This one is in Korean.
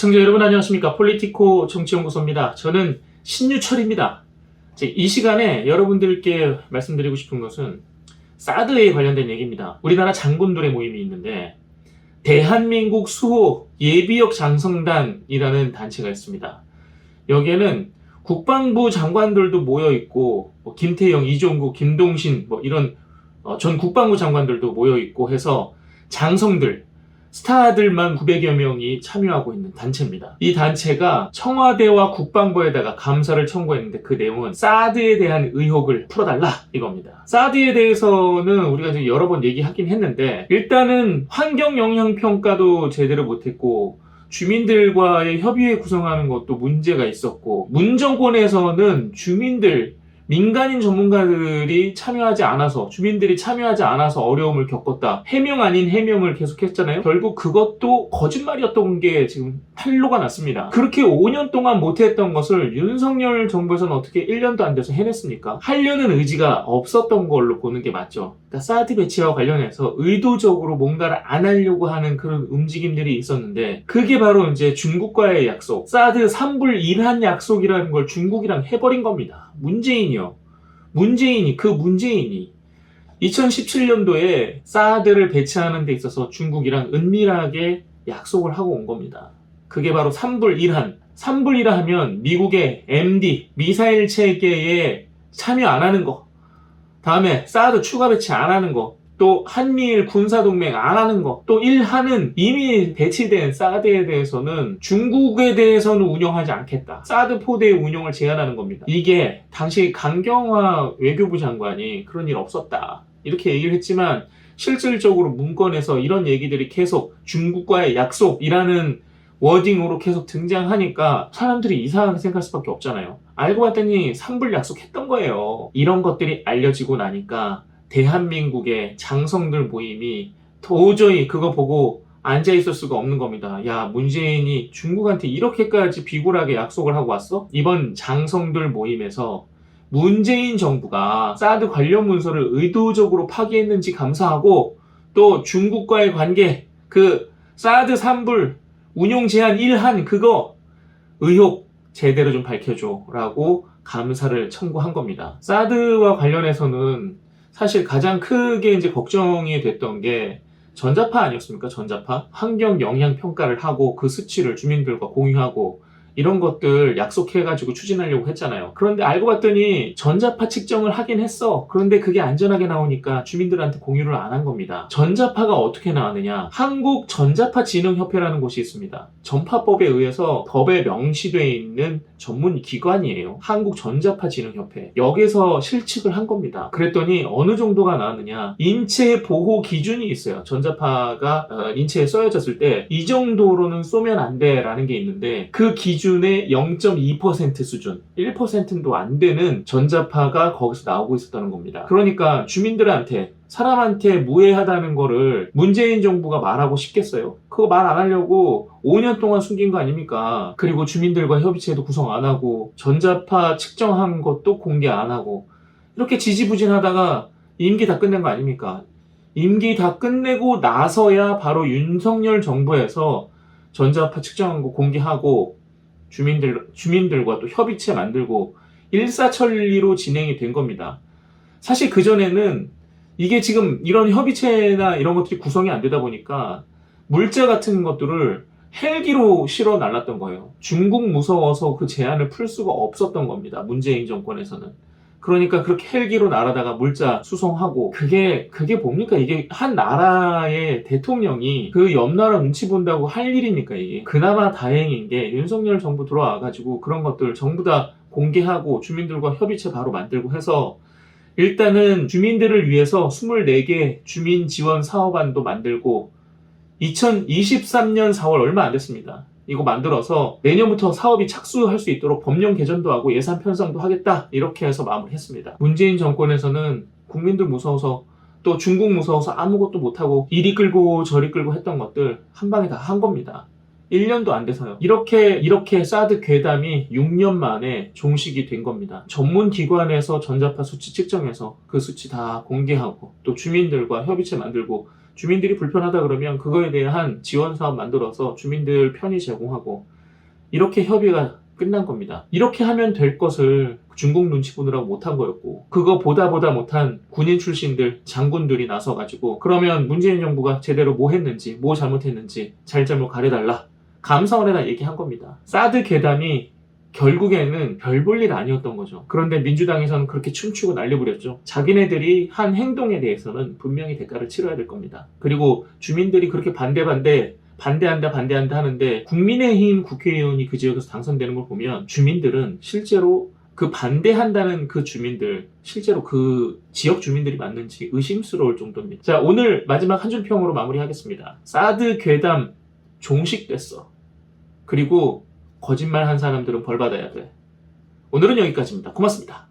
시청자 여러분 안녕하십니까. 폴리티코 정치연구소입니다. 저는 신유철입니다. 이 시간에 여러분들께 말씀드리고 싶은 것은 사드에 관련된 얘기입니다. 우리나라 장군들의 모임이 있는데 대한민국 수호 예비역 장성단이라는 단체가 있습니다. 여기에는 국방부 장관들도 모여있고 김태영, 이종구, 김동신 이런 전 국방부 장관들도 모여있고 해서 장성들, 스타들만 900여 명이 참여하고 있는 단체입니다. 이 단체가 청와대와 국방부에다가 감사를 청구했는데 그 내용은 사드에 대한 의혹을 풀어달라 이겁니다. 사드에 대해서는 우리가 이제 여러 번 얘기하긴 했는데 일단은 환경영향평가도 제대로 못했고 주민들과의 협의회 구성하는 것도 문제가 있었고 문정권에서는 민간인 전문가들이 참여하지 않아서 주민들이 참여하지 않아서 어려움을 겪었다. 해명 아닌 해명을 계속했잖아요. 결국 그것도 거짓말이었던 게 지금 탄로가 났습니다. 그렇게 5년 동안 못했던 것을 윤석열 정부에서는 어떻게 1년도 안 돼서 해냈습니까? 하려는 의지가 없었던 걸로 보는 게 맞죠. 그러니까 사드 배치와 관련해서 의도적으로 뭔가를 안 하려고 하는 그런 움직임들이 있었는데 그게 바로 이제 중국과의 약속, 사드 3불 1한 약속이라는 걸 중국이랑 해버린 겁니다. 문재인이 2017년도에 사드를 배치하는 데 있어서 중국이랑 은밀하게 약속을 하고 온 겁니다. 그게 바로 3불 1한. 3불 1한 하면 미국의 MD, 미사일 체계에 참여 안 하는 거. 다음에 사드 추가 배치 안 하는 거. 또 한미일 군사동맹 안 하는 거. 또 1한은 이미 배치된 사드에 대해서는 중국에 대해서는 운영하지 않겠다. 사드 포대의 운영을 제한하는 겁니다. 이게 당시 강경화 외교부 장관이 그런 일 없었다 이렇게 얘기를 했지만 실질적으로 문건에서 이런 얘기들이 계속 중국과의 약속이라는 워딩으로 계속 등장하니까 사람들이 이상하게 생각할 수밖에 없잖아요. 알고 봤더니 3불 약속했던 거예요. 이런 것들이 알려지고 나니까 대한민국의 장성들 모임이 도저히 그거 보고 앉아있을 수가 없는 겁니다. 야, 문재인이 중국한테 이렇게까지 비굴하게 약속을 하고 왔어? 이번 장성들 모임에서 문재인 정부가 사드 관련 문서를 의도적으로 파기했는지 감사하고 또 중국과의 관계, 그 사드 3불 운용 제한 1한 그거 의혹 제대로 좀 밝혀줘 라고 감사를 청구한 겁니다. 사드와 관련해서는 사실 가장 크게 이제 걱정이 됐던 게 전자파 아니었습니까? 전자파? 환경 영향 평가를 하고 그 수치를 주민들과 공유하고 이런 것들 약속해가지고 추진하려고 했잖아요. 그런데 알고 봤더니 전자파 측정을 하긴 했어. 그런데 그게 안전하게 나오니까 주민들한테 공유를 안 한 겁니다. 전자파가 어떻게 나왔느냐? 한국전자파진흥협회라는 곳이 있습니다. 전파법에 의해서 법에 명시되어 있는 전문 기관이에요. 한국전자파진흥협회. 여기서 실측을 한 겁니다. 그랬더니 어느 정도가 나왔느냐? 인체 보호 기준이 있어요. 전자파가 인체에 쏘여졌을 때 이 정도로는 쏘면 안 돼라는 게 있는데 그 기준의 0.2% 수준, 1%도 안 되는 전자파가 거기서 나오고 있었다는 겁니다. 그러니까 주민들한테 사람한테 무해하다는 거를 문재인 정부가 말하고 싶겠어요? 그거 말 안 하려고 5년 동안 숨긴 거 아닙니까? 그리고 주민들과 협의체도 구성 안 하고 전자파 측정한 것도 공개 안 하고 이렇게 지지부진하다가 임기 다 끝낸 거 아닙니까? 임기 다 끝내고 나서야 바로 윤석열 정부에서 전자파 측정한 거 공개하고 주민들과 또 협의체 만들고 일사천리로 진행이 된 겁니다. 사실 그전에는 이게 지금 이런 협의체나 이런 것들이 구성이 안 되다 보니까 물자 같은 것들을 헬기로 실어 날랐던 거예요. 중국 무서워서 그 제한을 풀 수가 없었던 겁니다. 문재인 정권에서는. 그러니까 그렇게 헬기로 날아다가 물자 수송하고 그게 뭡니까? 이게 한 나라의 대통령이 그 옆 나라 눈치 본다고 할 일입니까 이게? 그나마 다행인 게 윤석열 정부 들어와가지고 그런 것들 전부 다 공개하고 주민들과 협의체 바로 만들고 해서 일단은 주민들을 위해서 24개 주민 지원 사업안도 만들고 2023년 4월 얼마 안 됐습니다. 이거 만들어서 내년부터 사업이 착수할 수 있도록 법령 개정도 하고 예산 편성도 하겠다 이렇게 해서 마무리했습니다. 문재인 정권에서는 국민들 무서워서 또 중국 무서워서 아무것도 못하고 이리 끌고 저리 끌고 했던 것들 한 방에 다 한 겁니다. 1년도 안 돼서요. 이렇게 사드 괴담이 6년 만에 종식이 된 겁니다. 전문 기관에서 전자파 수치 측정해서 그 수치 다 공개하고 또 주민들과 협의체 만들고 주민들이 불편하다 그러면 그거에 대한 지원 사업 만들어서 주민들 편의 제공하고 이렇게 협의가 끝난 겁니다. 이렇게 하면 될 것을 중국 눈치 보느라고 못한 거였고, 그거 보다 못한 군인 출신들, 장군들이 나서가지고 그러면 문재인 정부가 제대로 뭐 했는지, 뭐 잘못했는지 잘잘못 가려달라, 감사원에다 얘기한 겁니다. 사드 괴담이 결국에는 별 볼 일 아니었던 거죠. 그런데 민주당에서는 그렇게 춤추고 난리 부렸죠. 자기네들이 한 행동에 대해서는 분명히 대가를 치러야 될 겁니다. 그리고 주민들이 그렇게 반대한다 하는데 국민의힘 국회의원이 그 지역에서 당선되는 걸 보면 주민들은 실제로 그 반대한다는 그 주민들, 실제로 그 지역 주민들이 맞는지 의심스러울 정도입니다. 자, 오늘 마지막 한 줄 평으로 마무리하겠습니다. 사드 괴담 종식됐어. 그리고 거짓말 한 사람들은 벌 받아야 돼. 오늘은 여기까지입니다. 고맙습니다.